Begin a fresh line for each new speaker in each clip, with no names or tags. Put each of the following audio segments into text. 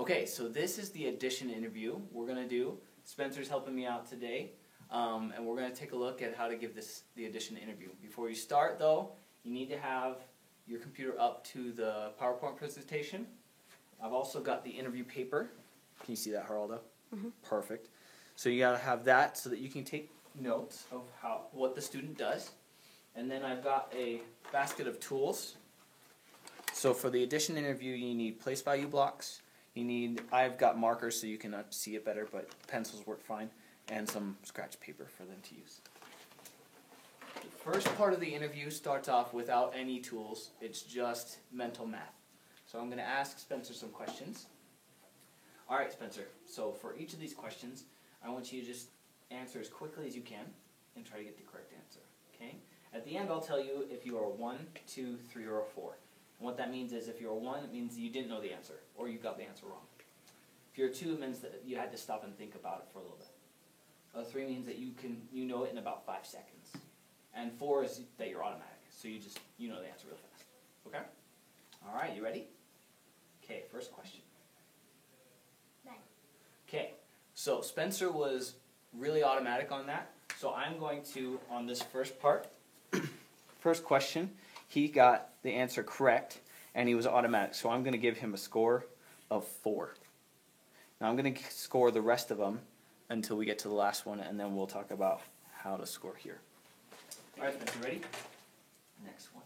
Okay, so this is the addition interview we're going to do. Spencer's helping me out today, and we're going to take a look at how to give this the addition interview. Before you start, though, you need to have your computer up to the PowerPoint presentation. I've also got the interview paper. Can you see that, Geraldo? Mm-hmm. Perfect. So you got to have that so that you can take notes of what the student does. And then I've got a basket of tools. So for the addition interview, you need place value blocks. I've got markers so you can see it better, but pencils work fine, and some scratch paper for them to use. The first part of the interview starts off without any tools. It's just mental math. So I'm going to ask Spencer some questions. All right, Spencer. So for each of these questions, I want you to just answer as quickly as you can and try to get the correct answer. Okay? At the end, I'll tell you if you are 1, 2, 3, or a 4. And what that means is if you're a 1, it means you didn't know the answer, or you got the answer wrong. If you're a 2, it means that you had to stop and think about it for a little bit. A 3 means that you know it in about 5 seconds. And 4 is that you're automatic, so you know the answer real fast. Okay? All right, you ready? Okay, first question.
9.
Okay, so Spencer was really automatic on that. So I'm going to, on this first part, first question, he got the answer correct, and he was automatic. So I'm going to give him a score of 4. Now I'm going to score the rest of them until we get to the last one, and then we'll talk about how to score here. All right, Spencer, ready? Next one.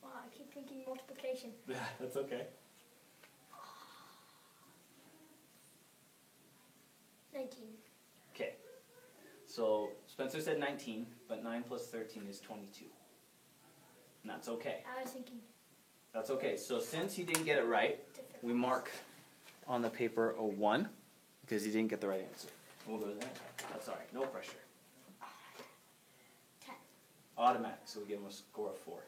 Wow, I keep thinking multiplication.
Yeah, that's okay.
19.
Okay, so Spencer said 19, but 9 plus 13 is 22. And that's okay.
I was thinking.
That's okay. So since he didn't get it right, we mark on the paper a 1 because he didn't get the right answer. We'll go to that. That's all right. No pressure.
10.
Automatic, so we give him a score of 4.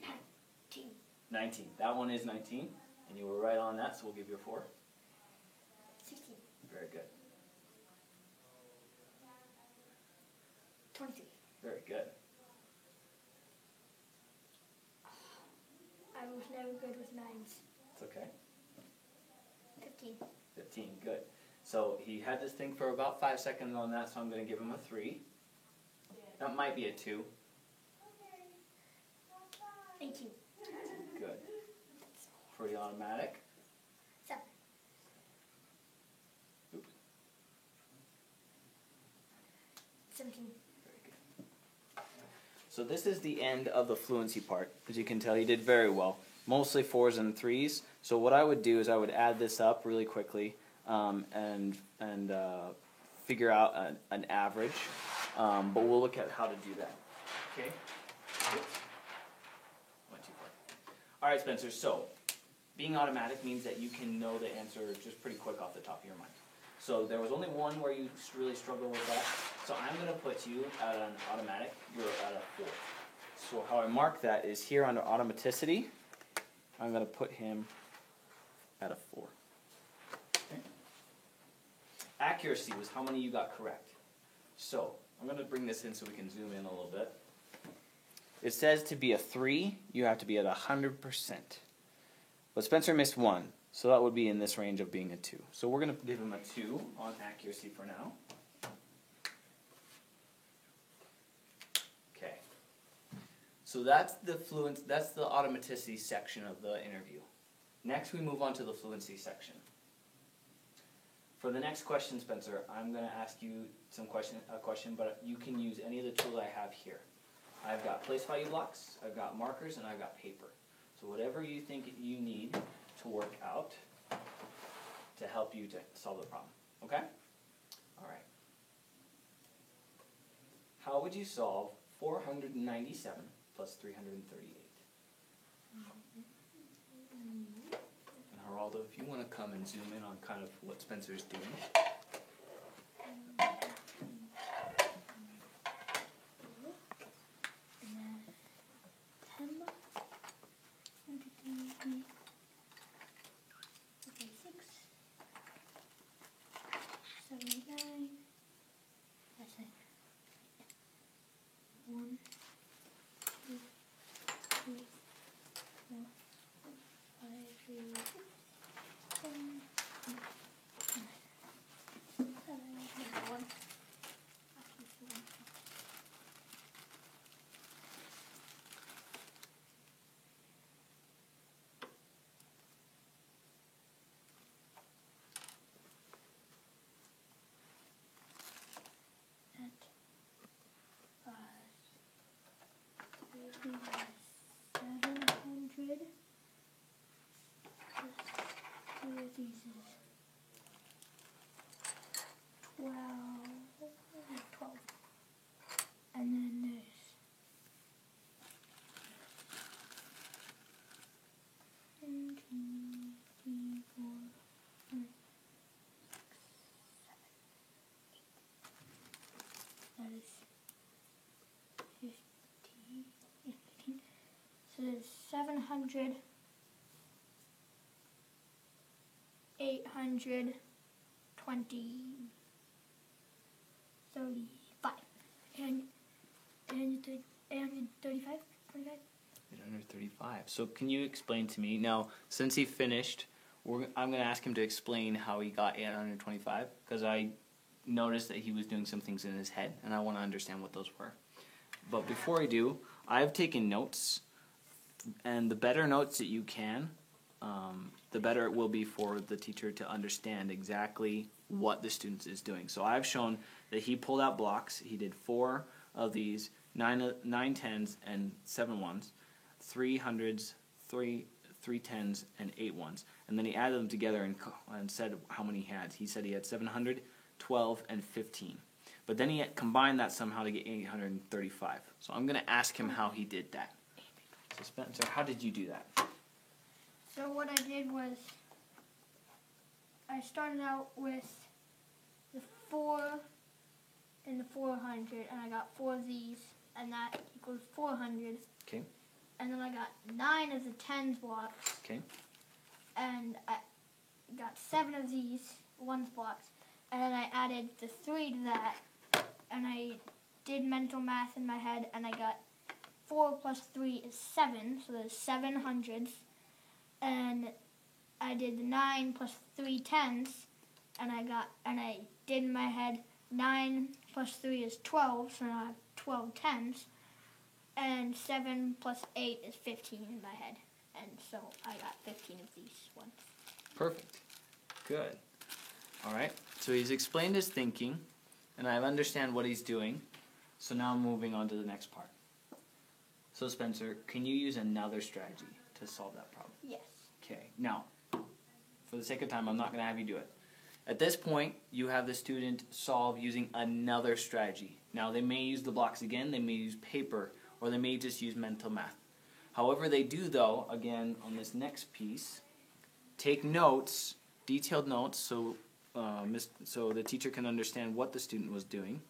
19.
19. That one is 19, and you were right on that, so we'll give you a 4.
16.
Very good.
23.
Very good.
I was never good with 9s.
It's okay.
15.
15. Good. So he had this thing for about 5 seconds on that, so I'm going to give him a 3. That might be a 2.
18.
Good. Pretty automatic.
7.
Oops.
17.
Very good. So this is the end of the fluency part. As you can tell, he did very well. Mostly 4s and 3s. So what I would do is I would add this up really quickly and figure out an average. But we'll look at how to do that. Okay? Went too far. All right, Spencer. So being automatic means that you can know the answer just pretty quick off the top of your mind. So there was only one where you really struggled with that. So I'm going to put you at an automatic. You're at a 4. So how I mark that is here under automaticity, I'm going to put him at a 4. Okay. Accuracy was how many you got correct. So I'm going to bring this in so we can zoom in a little bit. It says to be a 3, you have to be at 100%. But Spencer missed 1, so that would be in this range of being a 2. So we're going to give him a 2 on accuracy for now. Okay. So that's the automaticity section of the interview. Next we move on to the fluency section. For the next question, Spencer, I'm going to ask you a question, but you can use any of the tools I have here. I've got place value blocks, I've got markers, and I've got paper. So whatever you think you need to work out to help you to solve the problem. Okay? All right. How would you solve 497 plus 338? And Geraldo, if you want to come and zoom in on kind of what Spencer's doing.
These is 12, and then there's 1, 2, 3, 4, 5, 6, 7, 8. That is 15. So there's 700. 820, 35, and 835, 25.
835. So can you explain to me now? Since he finished, I'm going to ask him to explain how he got 825 because I noticed that he was doing some things in his head, and I want to understand what those were. But before I do, I've taken notes, and the better notes that you can, the better it will be for the teacher to understand exactly what the student is doing. So I've shown that he pulled out blocks. He did 4 of these, 9 tens and 7 ones, 3 hundreds, 3 tens, and 8 ones. And then he added them together and said how many he had. He said he had 700, 12, and 15. But then he had combined that somehow to get 835. So I'm going to ask him how he did that. So Spencer, how did you do that?
So what I did was, I started out with the 4 and the 400, and I got 4 of these, and that equals 400.
Okay.
And then I got 9 of the 10s blocks.
Okay.
And I got 7 of these 1s blocks, and then I added the 3 to that, and I did mental math in my head, and I got 4 plus 3 is 7, so there's 7 hundreds. And I did the 9 plus 3 tens, and I did in my head 9 plus 3 is 12, so now I have 12 tens, and 7 plus 8 is 15 in my head, and so I got 15 of these ones.
Perfect. Good. All right. So he's explained his thinking, and I understand what he's doing. So now I'm moving on to the next part. So Spencer, can you use another strategy to solve that problem?
Yes.
Okay. Now, for the sake of time, I'm not going to have you do it. At this point, you have the student solve using another strategy. Now, they may use the blocks again, they may use paper, or they may just use mental math. However they do, though, again, on this next piece, take notes, detailed notes, so the teacher can understand what the student was doing.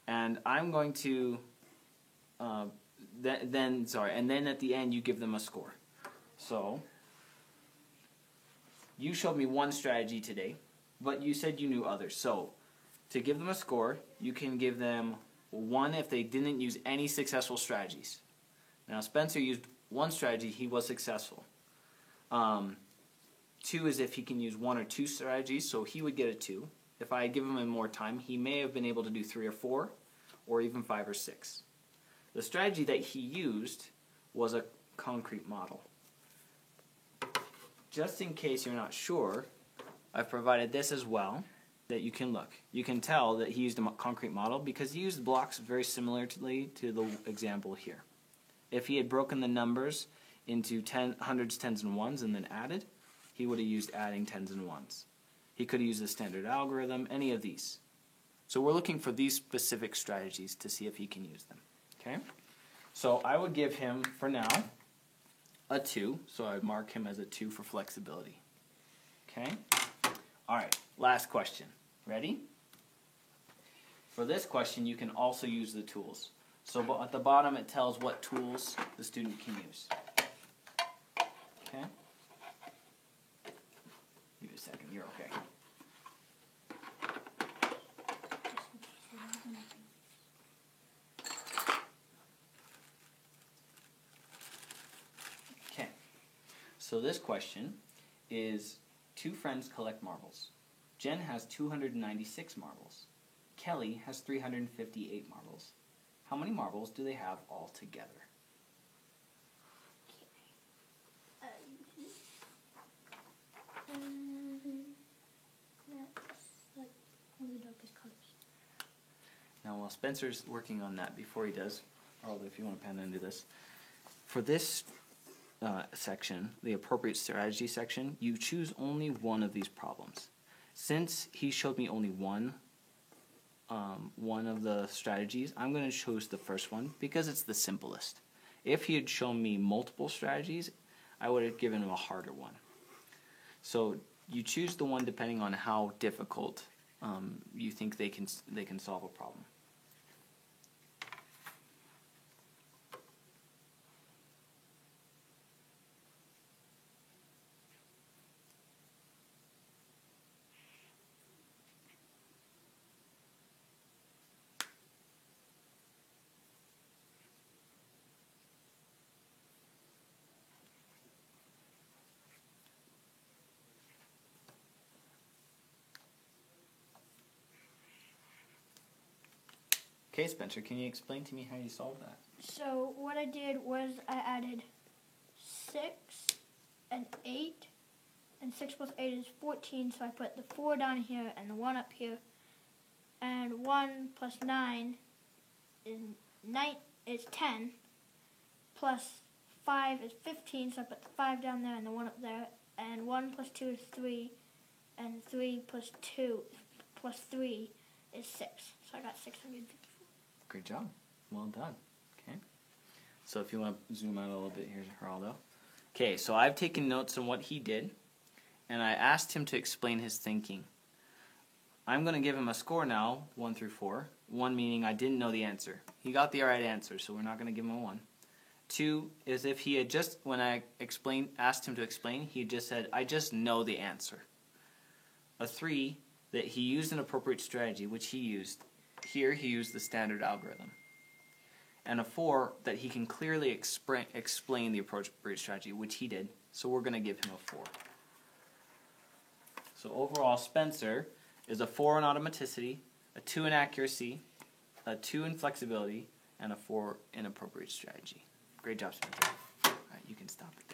And I'm going to, and then at the end you give them a score. So, you showed me one strategy today, but you said you knew others. So, to give them a score, you can give them 1 if they didn't use any successful strategies. Now, Spencer used 1 strategy, he was successful. 2 is if he can use 1 or 2 strategies, so he would get a 2. If I give him more time, he may have been able to do 3 or 4, or even 5 or 6. The strategy that he used was a concrete model. Just in case you're not sure, I've provided this as well that you can look. You can tell that he used a concrete model because he used blocks very similarly to the example here. If he had broken the numbers into hundreds, tens, and ones and then added, he would have used adding tens and ones. He could have used the standard algorithm, any of these. So we're looking for these specific strategies to see if he can use them. Okay? So I would give him, for now, a 2. So I would mark him as a 2 for flexibility. Okay? Alright, last question. Ready? For this question, you can also use the tools. So at the bottom it tells what tools the student can use. Okay? Give me a second, you're okay. So this question is, two friends collect marbles. Jen has 296 marbles. Kelly has 358 marbles. How many marbles do they have all together?
That's like one of the darkest colors.
Now, while Spencer's working on that, before he does, Arlo, if you want to pen into this, for this section, the appropriate strategy section, you choose only one of these problems. Since he showed me only one of the strategies, I'm going to choose the first one because it's the simplest. If he had shown me multiple strategies, I would have given him a harder one. So you choose the one depending on how difficult you think they can solve a problem. Okay, Spencer, can you explain to me how you solved that?
So what I did was I added 6 and 8, and 6 plus 8 is 14, so I put the 4 down here and the 1 up here, and 1 plus 9 is 10, plus 5 is 15, so I put the 5 down there and the 1 up there, and 1 plus 2 is 3, and 3 plus 2 plus 3 is 6, so I got 654.
Great job. Well done. Okay. So if you want to zoom out a little bit, here's Geraldo. Okay, so I've taken notes on what he did, and I asked him to explain his thinking. I'm going to give him a score now, 1 through 4. 1 meaning I didn't know the answer. He got the right answer, so we're not going to give him a 1. 2 is if he had just, when I asked him to explain, he just said, I just know the answer. A 3, that he used an appropriate strategy, which he used. Here he used the standard algorithm. And a 4, that he can clearly explain the appropriate strategy, which he did. So we're going to give him a 4. So overall, Spencer is a 4 in automaticity, a 2 in accuracy, a 2 in flexibility, and a 4 in appropriate strategy. Great job, Spencer. All right, you can stop it.